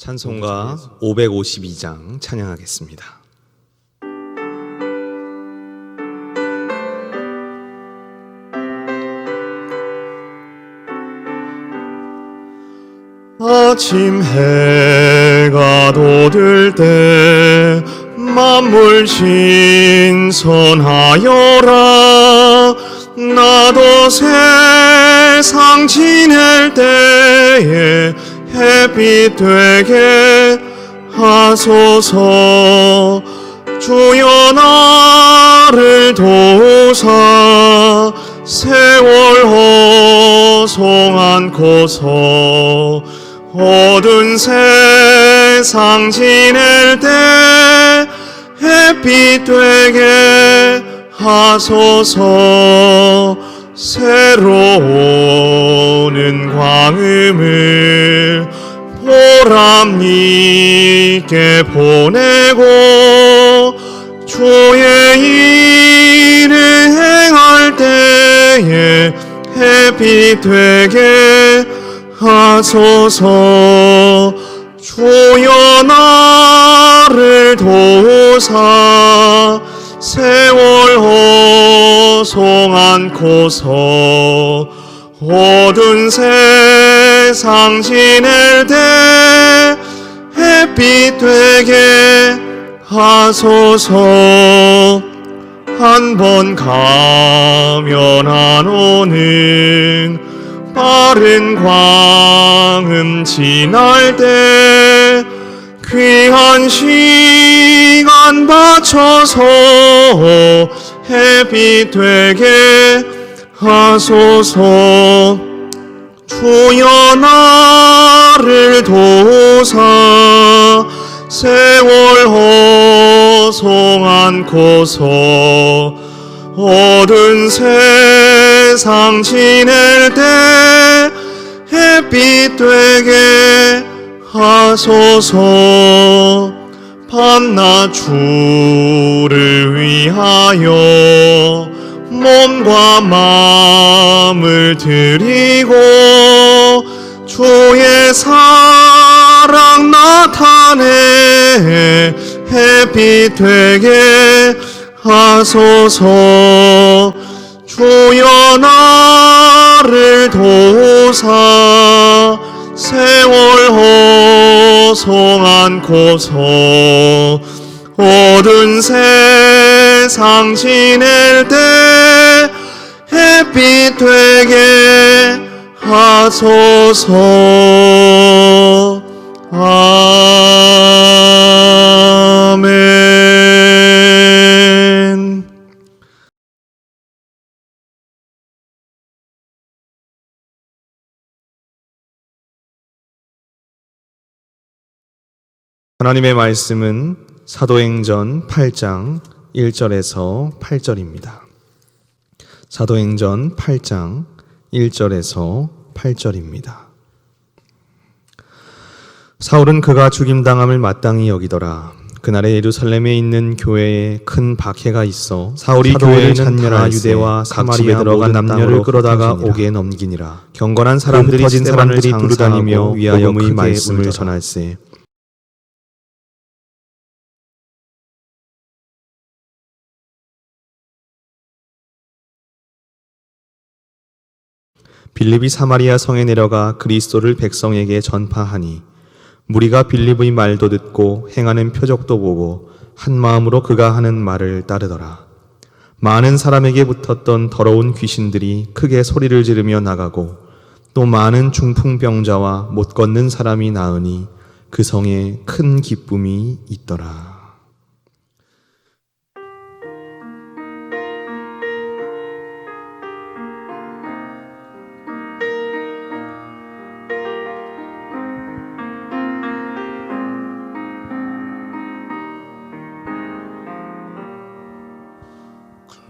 찬송가 552장 찬양하겠습니다. 아침 해가 돋을 때 만물 신선하여라. 나도 세상 지낼 때에 햇빛 되게 하소서. 주여 나를 도우사 세월 허송 않고서 어두운 세상 지낼 때 햇빛 되게 하소서. 새로 오는 광음을 보람 있게 보내고 주의 일을 행할 때에 햇빛 되게 하소서. 주여 나를 도우사 세월 허송 않고서 어두운 세상 지낼 때 햇빛 되게 하소서. 한 번 가면 안 오는 빠른 광음 지날 때 귀한 시간 바쳐서 햇빛 되게 하소서. 주여 나를 도우사 세월 허송 않고서 어두운 세상 지낼 때 햇빛 되게 하소서. 밤낮 주를 위하여 몸과 마음을 드리고 주의 사랑 나타내 햇빛 되게 하소서. 주여 나를 도우사 세월 허송 않고서 어두운 세상 지낼 때 햇빛 되게 하소서. 아멘. 하나님의 말씀은 사도행전 8장 1절에서 8절입니다. 사도행전 8장 1절에서 8절입니다. 사울은 그가 죽임당함을 마땅히 여기더라. 그날에 예루살렘에 있는 교회에 큰 박해가 있어 사울이 교회를 찬멸하 유대와 각 집에 들어간 남녀를 끌어다가 옥에 넘기니라. 경건한 사람들이 터진 사람들이 두루다니며 위하여 복음의 말씀을 전할세. 빌립이 사마리아 성에 내려가 그리스도를 백성에게 전파하니 무리가 빌립의 말도 듣고 행하는 표적도 보고 한 마음으로 그가 하는 말을 따르더라. 많은 사람에게 붙었던 더러운 귀신들이 크게 소리를 지르며 나가고 또 많은 중풍병자와 못 걷는 사람이 나으니 그 성에 큰 기쁨이 있더라.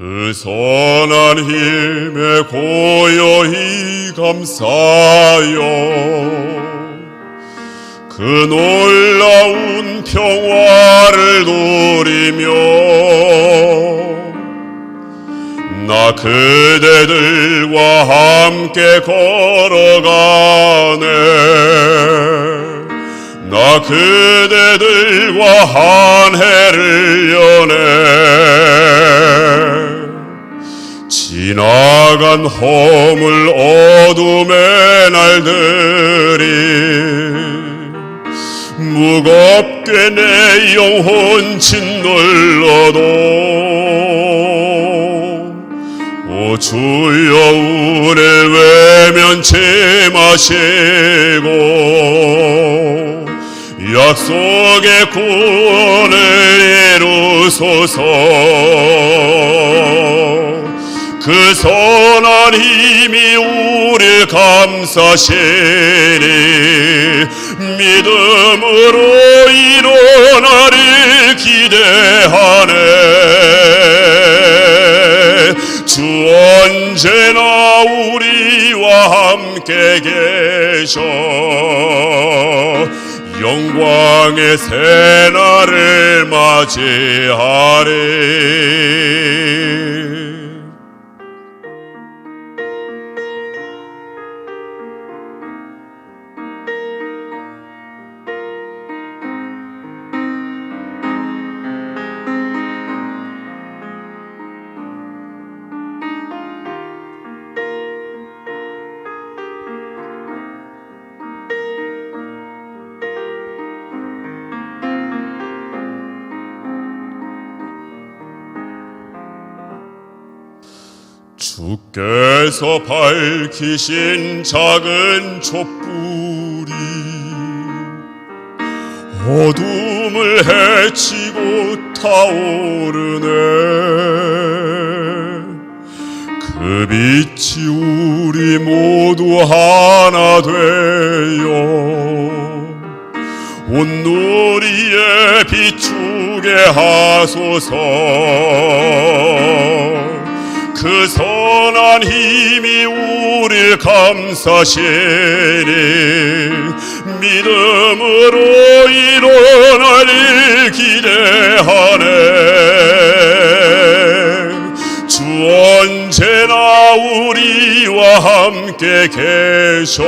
그 선한 힘에 고요히 감사하여 그 놀라운 평화를 누리며 나 그대들과 함께 걸어가네. 나 그대들과 한 해를 연해 지나간 허물 어둠의 날들이 무겁게 내 영혼 짓눌러도 오 주여 우릴 외면치 마시고 약속의 구원을 이루소서. 그 선한 힘이 우릴 감싸시니 믿음으로 일어나를 기대하네. 주 언제나 우리와 함께 계셔 영광의 새날을 맞이하리. 주께서 밝히신 작은 촛불이 어둠을 헤치고 타오르네. 그 빛이 우리 모두 하나 되어 온누리에 비추게 하소서. 그 선한 힘이 우릴 감싸시니 믿음으로 일어나를 기대하네. 주 언제나 우리와 함께 계셔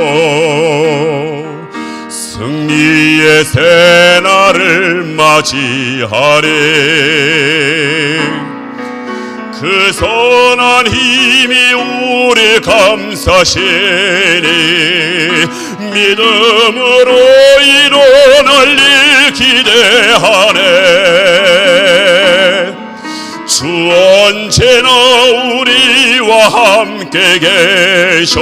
승리의 새날을 맞이하리. 그 선한 힘이 우리 감싸시니 믿음으로 일어날 일 기대하네. 주 언제나 우리와 함께 계셔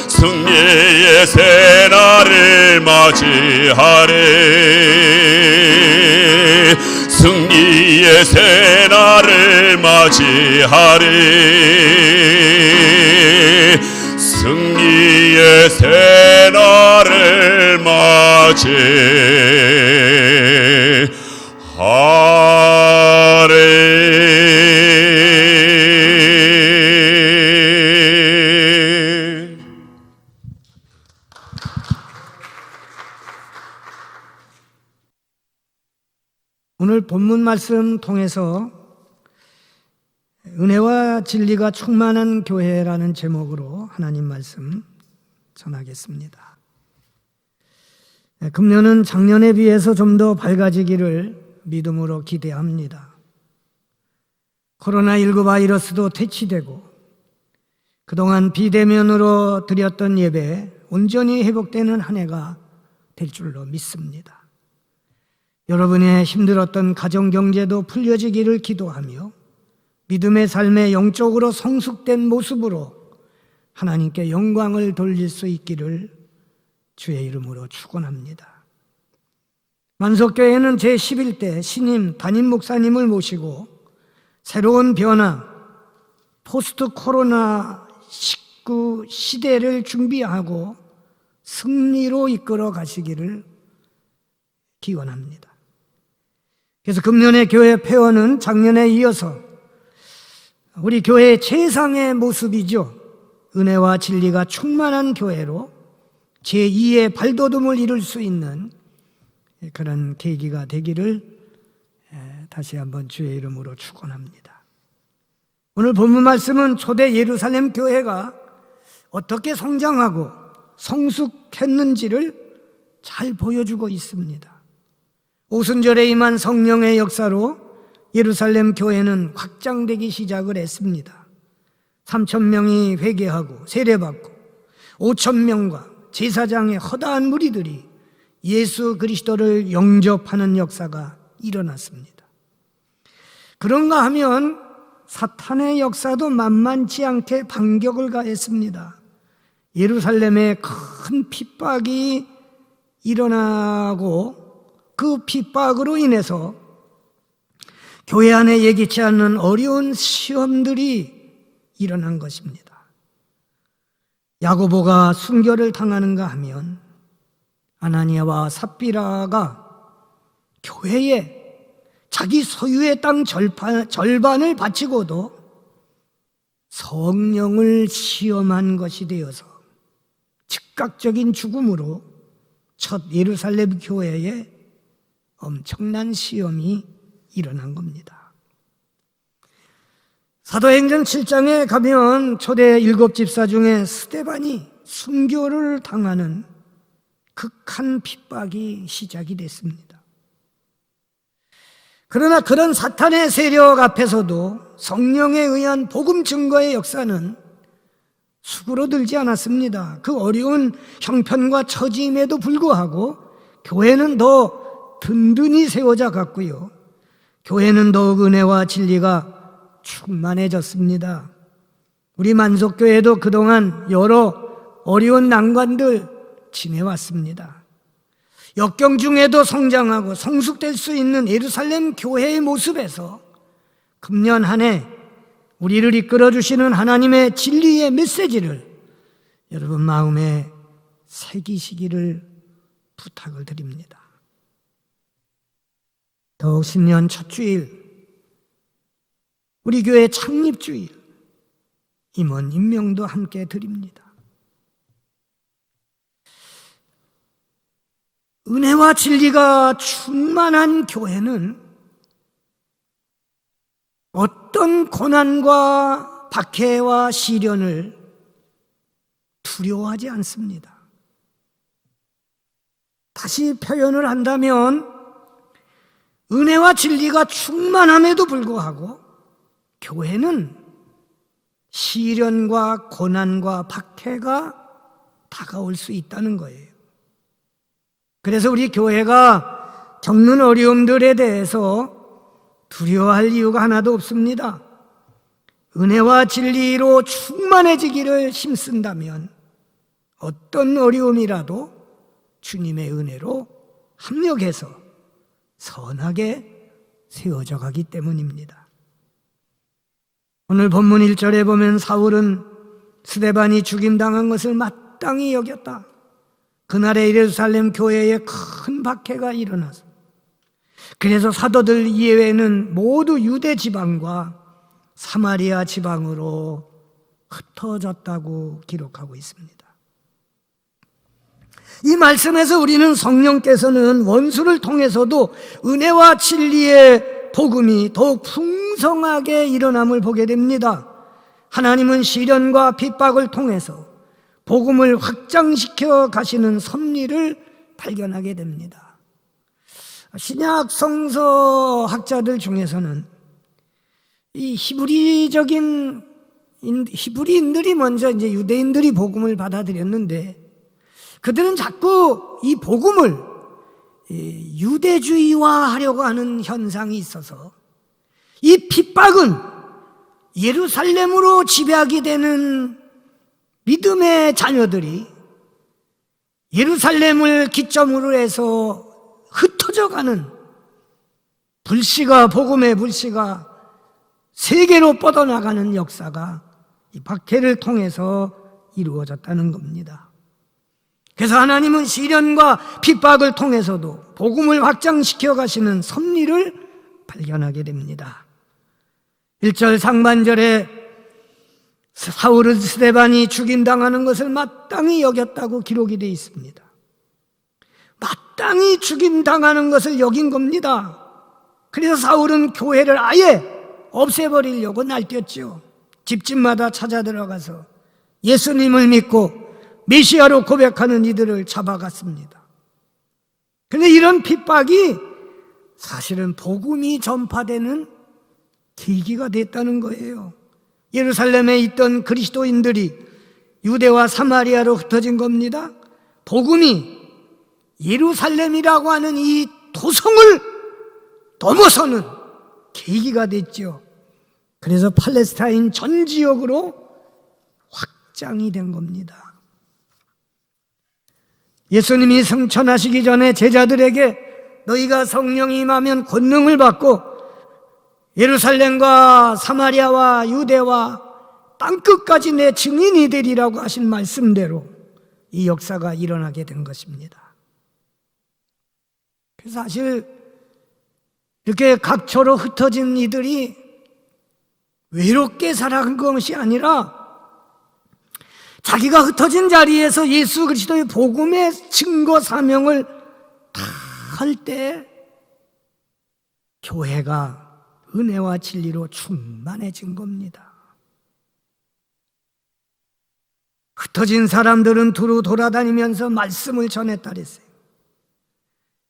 승리의 새날을 맞이하리. 승리의 새날을 맞이하리. 승리의 새날을 맞이하리. 오늘 본문 말씀 통해서 은혜와 진리가 충만한 교회라는 제목으로 하나님 말씀 전하겠습니다. 금년은 작년에 비해서 좀 더 밝아지기를 믿음으로 기대합니다. 코로나19 바이러스도 퇴치되고 그동안 비대면으로 드렸던 예배 온전히 회복되는 한 해가 될 줄로 믿습니다. 여러분의 힘들었던 가정경제도 풀려지기를 기도하며 믿음의 삶에 영적으로 성숙된 모습으로 하나님께 영광을 돌릴 수 있기를 주의 이름으로 축원합니다. 만석교회는 제11대 신임 담임 목사님을 모시고 새로운 변화, 포스트 코로나19 시대를 준비하고 승리로 이끌어 가시기를 기원합니다. 그래서 금년의 교회 폐원은 작년에 이어서 우리 교회의 최상의 모습이죠. 은혜와 진리가 충만한 교회로 제2의 발돋움을 이룰 수 있는 그런 계기가 되기를 다시 한번 주의 이름으로 축원합니다. 오늘 본문 말씀은 초대 예루살렘 교회가 어떻게 성장하고 성숙했는지를 잘 보여주고 있습니다. 오순절에 임한 성령의 역사로 예루살렘 교회는 확장되기 시작을 했습니다. 3,000명이 회개하고 세례받고 5,000명과 제사장의 허다한 무리들이 예수 그리스도를 영접하는 역사가 일어났습니다. 그런가 하면 사탄의 역사도 만만치 않게 반격을 가했습니다. 예루살렘에 큰 핍박이 일어나고 그 핍박으로 인해서 교회 안에 예기치 않는 어려운 시험들이 일어난 것입니다. 야고보가 순교를 당하는가 하면 아나니아와 삽비라가 교회에 자기 소유의 땅 절반을 바치고도 성령을 시험한 것이 되어서 즉각적인 죽음으로 첫 예루살렘 교회에 엄청난 시험이 일어난 겁니다. 사도행전 7장에 가면 초대 7집사 중에 스데반이 순교를 당하는 극한 핍박이 시작이 됐습니다. 그러나 그런 사탄의 세력 앞에서도 성령에 의한 복음 증거의 역사는 수그러들지 않았습니다. 그 어려운 형편과 처짐에도 불구하고 교회는 더 든든히 세워져 갔고요. 교회는 더욱 은혜와 진리가 충만해졌습니다. 우리 만석교회도 그동안 여러 어려운 난관들 지내왔습니다. 역경 중에도 성장하고 성숙될 수 있는 예루살렘 교회의 모습에서 금년 한 해 우리를 이끌어주시는 하나님의 진리의 메시지를 여러분 마음에 새기시기를 부탁을 드립니다. 더욱 신년 첫 주일, 우리 교회 창립주일, 임원 임명도 함께 드립니다. 은혜와 진리가 충만한 교회는 어떤 고난과 박해와 시련을 두려워하지 않습니다. 다시 표현을 한다면 은혜와 진리가 충만함에도 불구하고 교회는 시련과 고난과 박해가 다가올 수 있다는 거예요. 그래서 우리 교회가 겪는 어려움들에 대해서 두려워할 이유가 하나도 없습니다. 은혜와 진리로 충만해지기를 힘쓴다면 어떤 어려움이라도 주님의 은혜로 합력해서 선하게 세워져 가기 때문입니다. 오늘 본문 1절에 보면 사울은 스데반이 죽임당한 것을 마땅히 여겼다. 그날에 예루살렘 교회에 큰 박해가 일어나서 그래서 사도들 이외에는 모두 유대 지방과 사마리아 지방으로 흩어졌다고 기록하고 있습니다. 이 말씀에서 우리는 성령께서는 원수를 통해서도 은혜와 진리의 복음이 더욱 풍성하게 일어남을 보게 됩니다. 하나님은 시련과 핍박을 통해서 복음을 확장시켜 가시는 섭리를 발견하게 됩니다. 신약 성서 학자들 중에서는 이 히브리인들이 먼저 이제 유대인들이 복음을 받아들였는데 그들은 자꾸 이 복음을 유대주의화하려고 하는 현상이 있어서 이 핍박은 예루살렘으로 지배하게 되는 믿음의 자녀들이 예루살렘을 기점으로 해서 흩어져가는 불씨가 복음의 불씨가 세계로 뻗어나가는 역사가 이 박해를 통해서 이루어졌다는 겁니다. 그래서 하나님은 시련과 핍박을 통해서도 복음을 확장시켜 가시는 섭리를 발견하게 됩니다. 1절 상반절에 사울은 스데반이 죽임당하는 것을 마땅히 여겼다고 기록이 되어 있습니다. 마땅히 죽임당하는 것을 여긴 겁니다. 그래서 사울은 교회를 아예 없애버리려고 날뛰었죠. 집집마다 찾아 들어가서 예수님을 믿고 메시아로 고백하는 이들을 잡아갔습니다. 그런데 이런 핍박이 사실은 복음이 전파되는 계기가 됐다는 거예요. 예루살렘에 있던 그리스도인들이 유대와 사마리아로 흩어진 겁니다. 복음이 예루살렘이라고 하는 이 도성을 넘어서는 계기가 됐죠. 그래서 팔레스타인 전 지역으로 확장이 된 겁니다. 예수님이 승천하시기 전에 제자들에게 너희가 성령이 임하면 권능을 받고 예루살렘과 사마리아와 유대와 땅끝까지 내 증인이 되리라고 하신 말씀대로 이 역사가 일어나게 된 것입니다. 그래서 사실 이렇게 각처로 흩어진 이들이 외롭게 살아간 것이 아니라 자기가 흩어진 자리에서 예수 그리스도의 복음의 증거 사명을 다 할 때 교회가 은혜와 진리로 충만해진 겁니다. 흩어진 사람들은 두루 돌아다니면서 말씀을 전했다 그랬어요.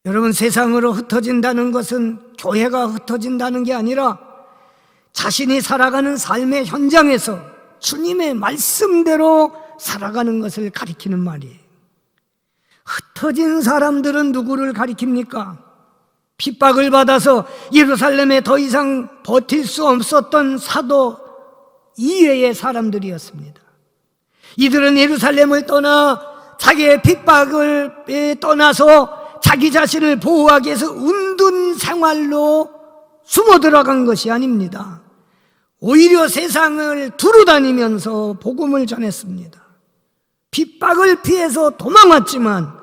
여러분, 세상으로 흩어진다는 것은 교회가 흩어진다는 게 아니라 자신이 살아가는 삶의 현장에서 주님의 말씀대로 살아가는 것을 가리키는 말이에요. 흩어진 사람들은 누구를 가리킵니까? 핍박을 받아서 예루살렘에 더 이상 버틸 수 없었던 사도 이외의 사람들이었습니다. 이들은 예루살렘을 떠나 자기의 핍박을 떠나서 자기 자신을 보호하기 위해서 운둔 생활로 숨어 들어간 것이 아닙니다. 오히려 세상을 두루다니면서 복음을 전했습니다. 핍박을 피해서 도망왔지만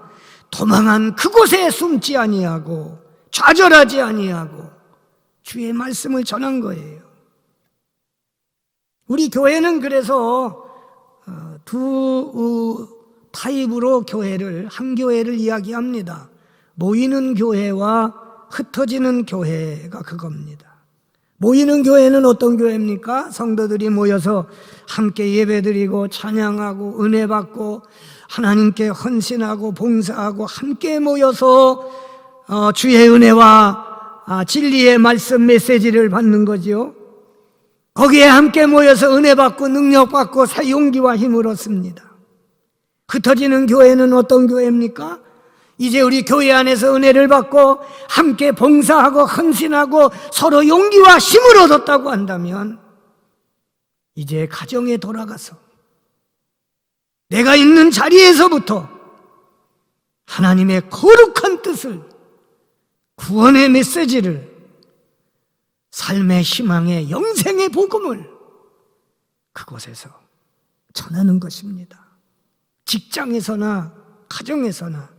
도망한 그곳에 숨지 아니하고 좌절하지 아니하고 주의 말씀을 전한 거예요. 우리 교회는 그래서 두 타입으로 한 교회를 이야기합니다. 모이는 교회와 흩어지는 교회가 그겁니다. 모이는 교회는 어떤 교회입니까? 성도들이 모여서 함께 예배드리고 찬양하고 은혜 받고 하나님께 헌신하고 봉사하고 함께 모여서 주의 은혜와 진리의 말씀 메시지를 받는 거지요. 거기에 함께 모여서 은혜 받고 능력 받고 새 용기와 힘을 얻습니다. 흩어지는 교회는 어떤 교회입니까? 이제 우리 교회 안에서 은혜를 받고 함께 봉사하고 헌신하고 서로 용기와 힘을 얻었다고 한다면 이제 가정에 돌아가서 내가 있는 자리에서부터 하나님의 거룩한 뜻을, 구원의 메시지를, 삶의 희망의 영생의 복음을 그곳에서 전하는 것입니다. 직장에서나 가정에서나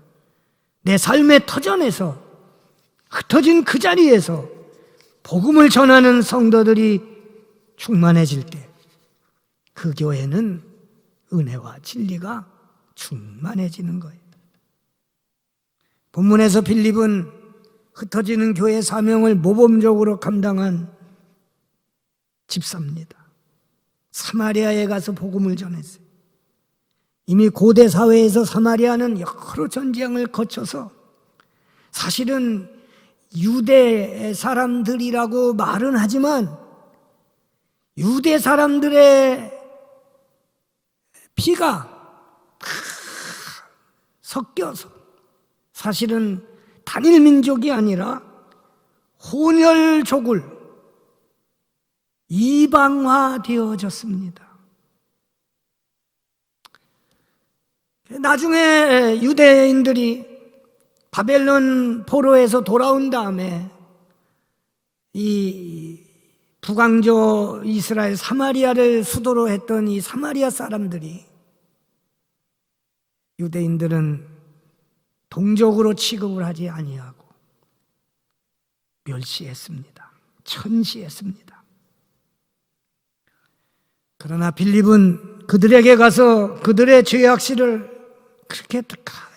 내 삶의 터전에서 흩어진 그 자리에서 복음을 전하는 성도들이 충만해질 때 그 교회는 은혜와 진리가 충만해지는 거예요. 본문에서 빌립은 흩어지는 교회 사명을 모범적으로 감당한 집사입니다. 사마리아에 가서 복음을 전했어요. 이미 고대 사회에서 사마리아는 여러 전쟁을 거쳐서 사실은 유대 사람들이라고 말은 하지만 유대 사람들의 피가 섞여서 사실은 단일 민족이 아니라 혼혈족을 이방화되어졌습니다. 나중에 유대인들이 바벨론 포로에서 돌아온 다음에 이 북왕조 이스라엘 사마리아를 수도로 했던 이 사마리아 사람들이 유대인들은 동족으로 취급을 하지 아니하고 멸시했습니다. 천시했습니다. 그러나 빌립은 그들에게 가서 그들의 죄악시를 그렇게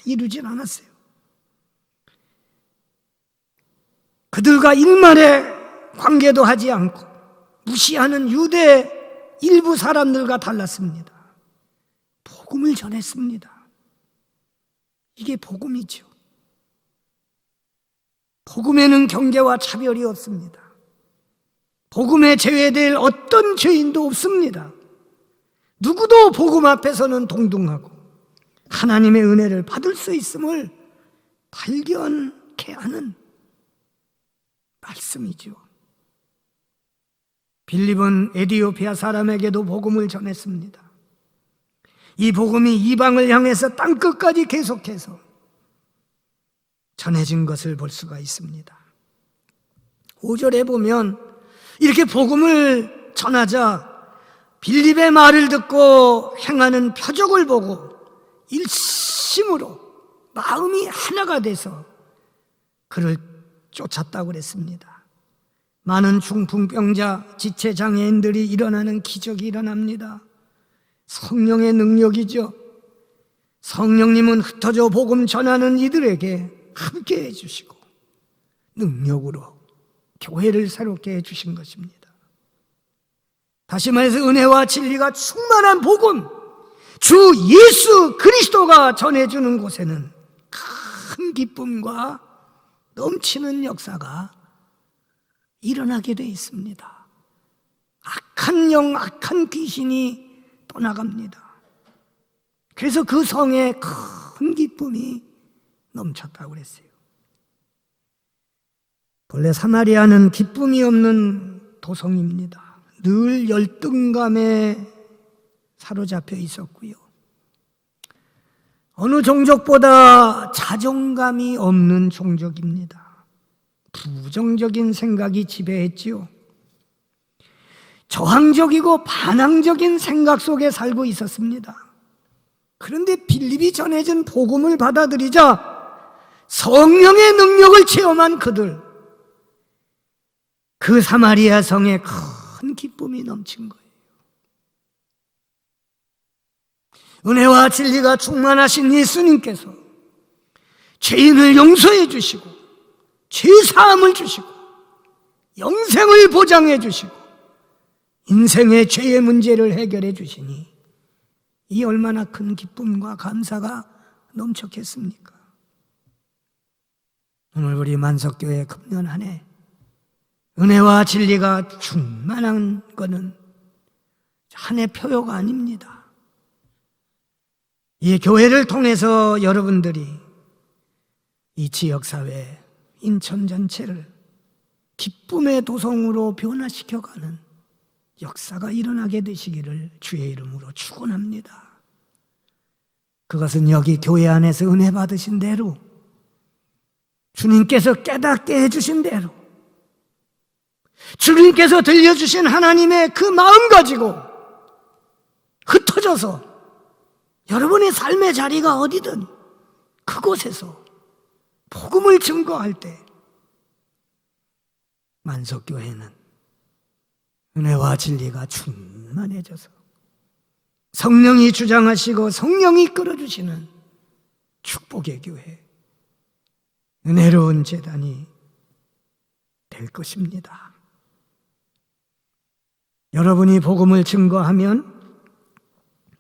이루진 않았어요. 그들과 일말의 관계도 하지 않고 무시하는 유대 일부 사람들과 달랐습니다. 복음을 전했습니다. 이게 복음이죠. 복음에는 경계와 차별이 없습니다. 복음에 제외될 어떤 죄인도 없습니다. 누구도 복음 앞에서는 동등하고 하나님의 은혜를 받을 수 있음을 발견케 하는 말씀이죠. 빌립은 에디오피아 사람에게도 복음을 전했습니다. 이 복음이 이방을 향해서 땅끝까지 계속해서 전해진 것을 볼 수가 있습니다. 5절에 보면 이렇게 복음을 전하자 빌립의 말을 듣고 행하는 표적을 보고 일심으로 마음이 하나가 돼서 그를 쫓았다고 그랬습니다. 많은 중풍병자, 지체장애인들이 일어나는 기적이 일어납니다. 성령의 능력이죠. 성령님은 흩어져 복음 전하는 이들에게 함께 해주시고 능력으로 교회를 새롭게 해주신 것입니다. 다시 말해서 은혜와 진리가 충만한 복음, 주 예수 그리스도가 전해주는 곳에는 큰 기쁨과 넘치는 역사가 일어나게 되어 있습니다. 악한 영, 악한 귀신이 떠나갑니다. 그래서 그 성에 큰 기쁨이 넘쳤다고 그랬어요. 본래 사마리아는 기쁨이 없는 도성입니다. 늘 열등감에 사로잡혀 있었고요. 어느 종족보다 자존감이 없는 종족입니다. 부정적인 생각이 지배했지요. 저항적이고 반항적인 생각 속에 살고 있었습니다. 그런데 빌립이 전해진 복음을 받아들이자 성령의 능력을 체험한 그들, 그 사마리아 성에 큰 기쁨이 넘친 거예요. 은혜와 진리가 충만하신 예수님께서 죄인을 용서해 주시고 죄사함을 주시고 영생을 보장해 주시고 인생의 죄의 문제를 해결해 주시니 이 얼마나 큰 기쁨과 감사가 넘쳤겠습니까? 오늘 우리 만석교회 금년 한 해 은혜와 진리가 충만한 것은 한 해 표요가 아닙니다. 이 교회를 통해서 여러분들이 이 지역사회, 인천 전체를 기쁨의 도성으로 변화시켜가는 역사가 일어나게 되시기를 주의 이름으로 축원합니다. 그것은 여기 교회 안에서 은혜 받으신 대로 주님께서 깨닫게 해주신 대로 주님께서 들려주신 하나님의 그 마음 가지고 흩어져서 여러분의 삶의 자리가 어디든 그곳에서 복음을 증거할 때 만석교회는 은혜와 진리가 충만해져서 성령이 주장하시고 성령이 끌어주시는 축복의 교회, 은혜로운 제단이 될 것입니다. 여러분이 복음을 증거하면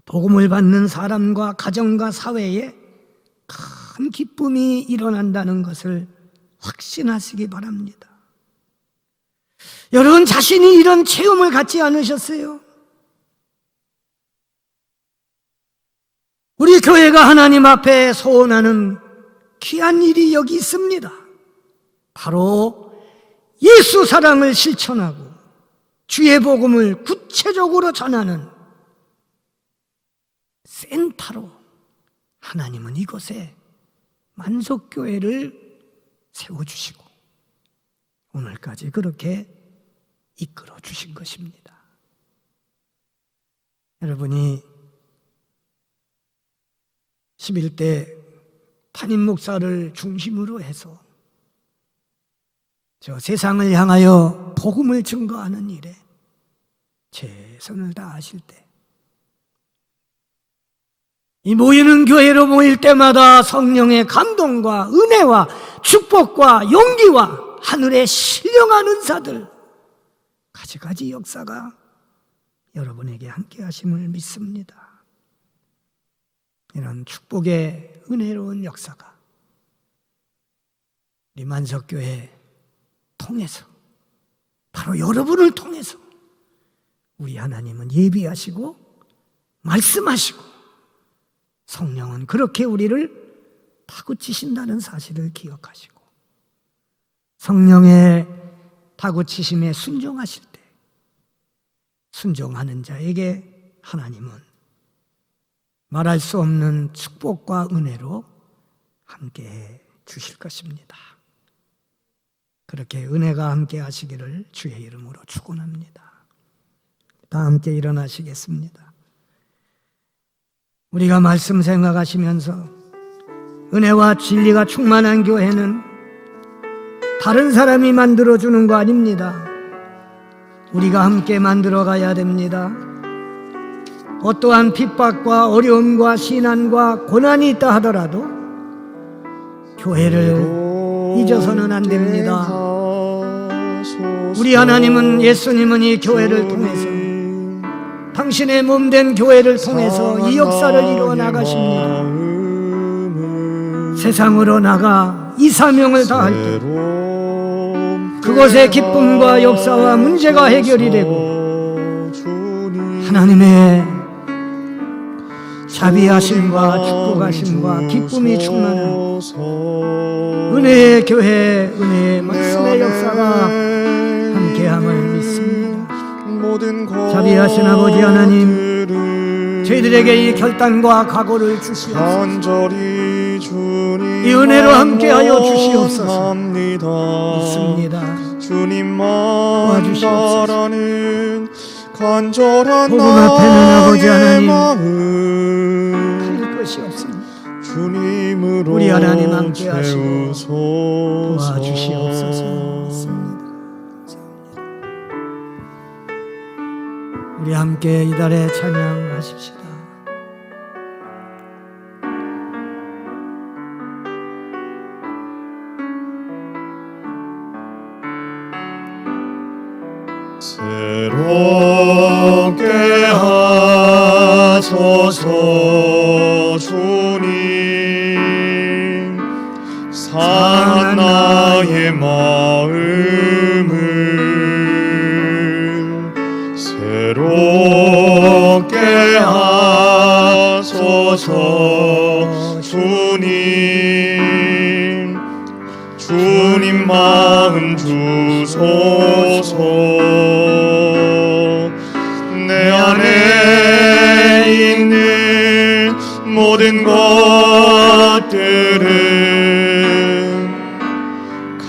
복음을 받는 사람과 가정과 사회에 큰 기쁨이 일어난다는 것을 확신하시기 바랍니다. 여러분 자신이 이런 체험을 갖지 않으셨어요? 우리 교회가 하나님 앞에 소원하는 귀한 일이 여기 있습니다. 바로 예수 사랑을 실천하고 주의 복음을 구체적으로 전하는 센터로 하나님은 이곳에 만석교회를 세워주시고 오늘까지 그렇게 이끌어 주신 것입니다. 여러분이 11대 담임 목사를 중심으로 해서 저 세상을 향하여 복음을 증거하는 일에 최선을 다하실 때 이 모이는 교회로 모일 때마다 성령의 감동과 은혜와 축복과 용기와 하늘의 신령한 은사들 가지가지 역사가 여러분에게 함께 하심을 믿습니다. 이런 축복의 은혜로운 역사가 우리 만석교회 통해서, 바로 여러분을 통해서 우리 하나님은 예비하시고 말씀하시고 성령은 그렇게 우리를 다그치신다는 사실을 기억하시고, 성령의 다그치심에 순종하실 때 순종하는 자에게 하나님은 말할 수 없는 축복과 은혜로 함께해 주실 것입니다. 그렇게 은혜가 함께 하시기를 주의 이름으로 축원합니다. 다 함께 일어나시겠습니다. 우리가 말씀 생각하시면서 은혜와 진리가 충만한 교회는 다른 사람이 만들어주는 거 아닙니다. 우리가 함께 만들어 가야 됩니다. 어떠한 핍박과 어려움과 시난과 고난이 있다 하더라도 교회를 잊어서는 안 됩니다. 우리 하나님은, 예수님은 이 교회를 통해서, 당신의 몸된 교회를 통해서 이 역사를 이루어 나가십니다. 세상으로 나가 이 사명을 다할 때 그곳의 기쁨과 역사와 문제가 해결이 되고 하나님의 자비하심과 축복하심과 기쁨이 충만한 은혜의 교회, 은혜의 말씀의 역사가 함께함을 믿습니다. 자비하신 아버지 하나님, 저희들에게 이 결단과 각오를 주시옵소서. 이 은혜로 함께하여 주시옵소서. 믿습니다. 도와주시옵소서. 복음 앞에는 아버지 하나님 틀릴 것이 없습니다. 우리 하나님 함께하시고 도와주시옵소서. 믿습니다. 우리 함께 이달의 찬양하십시다. 새롭게 하소서 주님, 상한 나의 마음을 새롭게 하소서 주님, 주님 마음 주소서. 내 안에 있는 모든 것들은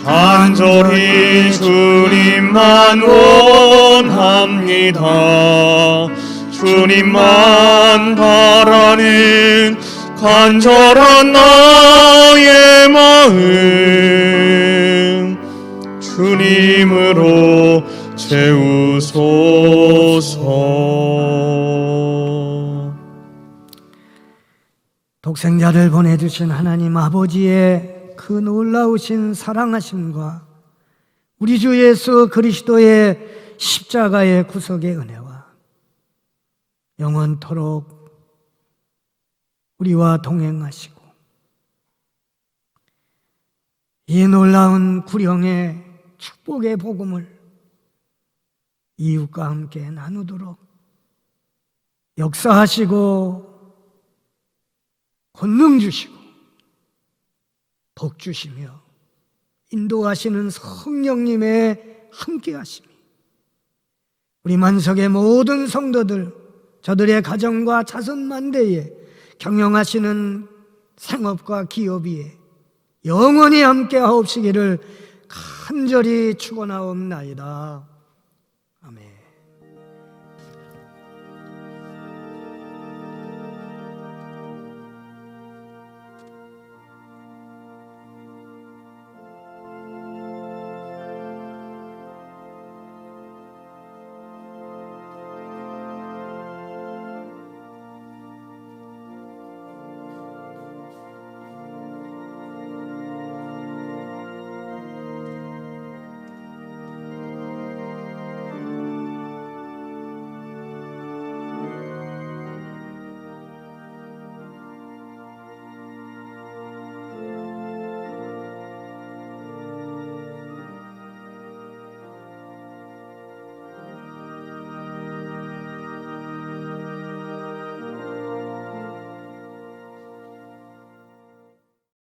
간절히 주님만 원합니다. 주님만 바라는 간절한 나의 마음 주님으로 채우소서. 독생자를 보내주신 하나님 아버지의 그 놀라우신 사랑하심과 우리 주 예수 그리스도의 십자가의 구속의 은혜와 영원토록 우리와 동행하시고 이 놀라운 구령의 축복의 복음을 이웃과 함께 나누도록 역사하시고 권능 주시고 복 주시며 인도하시는 성령님의 함께하심이 우리 만석의 모든 성도들, 저들의 가정과 자손 만대에 경영하시는 생업과 기업 위에 영원히 함께하옵시기를 간절히 축원하옵나이다.